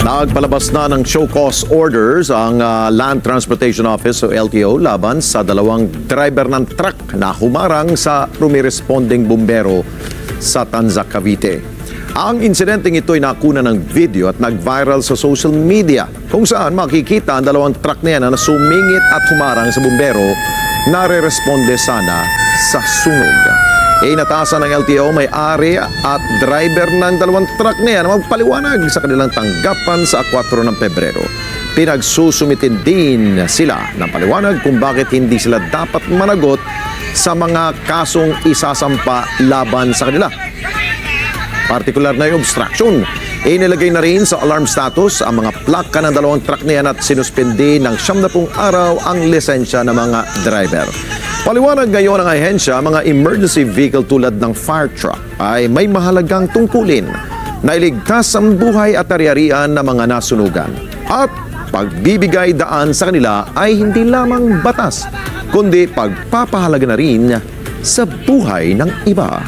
Nagpalabas na ng show cause orders ang Land Transportation Office o LTO laban sa dalawang driver ng truck na humarang sa rumiresponding bumbero sa Tanzac, Cavite. Ang insidenteng ito ay nakuna ng video at nag-viral sa social media kung saan makikita ang dalawang truck na yan na sumingit at humarang sa bumbero na re-responde sana sa sunog. Inatasan ng LTO may-ari at driver ng dalawang truck na yan na magpaliwanag sa kanilang tanggapan sa 4 ng Pebrero. Pinagsusumitin din sila ng paliwanag kung bakit hindi sila dapat managot sa mga kasong isasampa laban sa kanila. Partikular na yung obstruction. Inilagay na rin sa alarm status ang mga plaka ng dalawang truck na yan at sinuspindi ng 70 araw ang lisensya ng mga driver. Paliwanag ngayon ng ahensya, mga emergency vehicle tulad ng fire truck ay may mahalagang tungkulin na iligtas ang buhay at ari-arian ng mga nasunugan. At pagbibigay daan sa kanila ay hindi lamang batas, kundi pagpapahalaga na rin sa buhay ng iba.